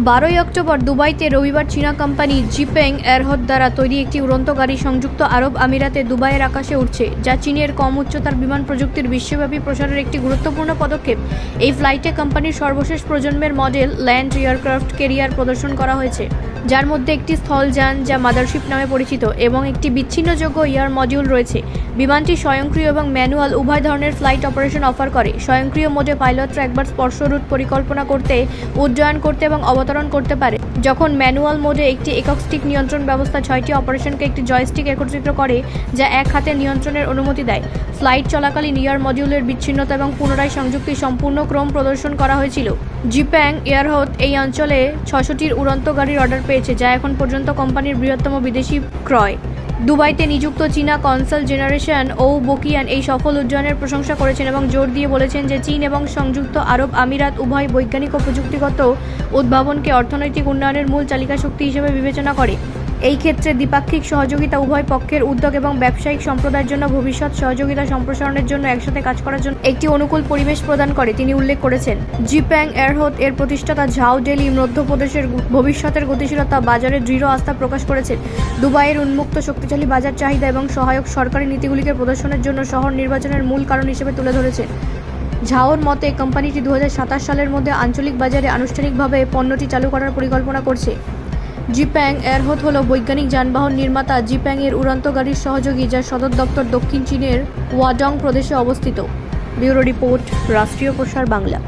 12 October দুবাইতে রবিবার চীনা কোম্পানি জিপেং এয়ারহোত দ্বারা তৈরি একটি উড়ন্ত গাড়ি সংযুক্ত আরব আমিরাতে দুবাইয়ের আকাশে উঠছে, যা চীনের কম উচ্চতার বিমান প্রযুক্তির বিশ্বব্যাপী প্রসারের একটি গুরুত্বপূর্ণ পদক্ষেপ। এই ফ্লাইটে কোম্পানির সর্বশেষ প্রজন্মের মডেল ল্যান্ড এয়ারক্রাফট ক্যারিয়ার প্রদর্শন করা হয়েছে, যার মধ্যে একটি স্থলযান যা মাদারশিপ নামে পরিচিত এবং একটি বিচ্ছিন্নযোগ্য এয়ার মডিউল রয়েছে। বিমানটি স্বয়ংক্রিয় এবং ম্যানুয়াল উভয় ধরনের ফ্লাইট অপারেশন অফার করে। স্বয়ংক্রিয় মোডে পাইলটরা একবার স্পর্শ রুট পরিকল্পনা করতে, উড্ডয়ন করতে এবং অবতরণ করতে পারে, যখন ম্যানুয়াল মোডে একটি একক স্টিক নিয়ন্ত্রণ ব্যবস্থা 6টি অপারেশনকে একটি জয়স্টিক একত্রিত করে, যা এক হাতে নিয়ন্ত্রণের অনুমতি দেয়। ফ্লাইট চলাকালীন এয়ার মডিউলের বিচ্ছিন্নতা এবং পুনরায় সংযুক্তির সম্পূর্ণ ক্রম প্রদর্শন করা হয়েছিল। জিপেং এয়ারহোত এই অঞ্চলে 600টির উড়ন্ত গাড়ির অর্ডার পেয়েছে, যা এখন পর্যন্ত কোম্পানির বৃহত্তম বিদেশি ক্রয়। দুবাইতে নিযুক্ত চীনা কনসাল জেনারেশন ও বকিয়ান এই সফল উড্ডয়নের প্রশংসা করেছেন এবং জোর দিয়ে বলেছেন যে চীন এবং সংযুক্ত আরব আমিরাত উভয় বৈজ্ঞানিক ও প্রযুক্তিগত উদ্ভাবনকে অর্থনৈতিক উন্নয়নের মূল চালিকা শক্তি হিসেবে বিবেচনা করে। এই ক্ষেত্রে দ্বিপাক্ষিক সহযোগিতা উভয় পক্ষের উদ্যোগ এবং ব্যবসায়িক সম্প্রদায়ের জন্য ভবিষ্যৎ সহযোগিতা সম্প্রসারণের জন্য একসাথে কাজ করার জন্য একটি অনুকূল পরিবেশ প্রদান করে, তিনি উল্লেখ করেছেন। জিপেং এয়ারহোত এর প্রতিষ্ঠাতা ঝাও ডেলি মধ্যপ্রদেশের ভবিষ্যতের গতিশীলতা বাজারে দৃঢ় আস্থা প্রকাশ করেছেন। দুবাইয়ের উন্মুক্ত শক্তিশালী বাজার চাহিদা এবং সহায়ক সরকারি নীতিগুলিকে প্রদর্শনের জন্য শহর নির্বাচনের মূল কারণ হিসেবে তুলে ধরেছেন। ঝাওর মতে কোম্পানিটি 2027 সালের মধ্যে আঞ্চলিক বাজারে আনুষ্ঠানিকভাবে পণ্যটি চালু করার পরিকল্পনা করছে। জিপেং এয়ারহোত হল বৈজ্ঞানিক যানবাহন নির্মাতা জিপেং এর উড়ন্ত গাড়ির সহযোগী, যার সদর দপ্তর দক্ষিণ চীনের ওয়াডং প্রদেশে অবস্থিত। ব্যুরো রিপোর্ট, রাষ্ট্রীয় প্রসার বাংলা।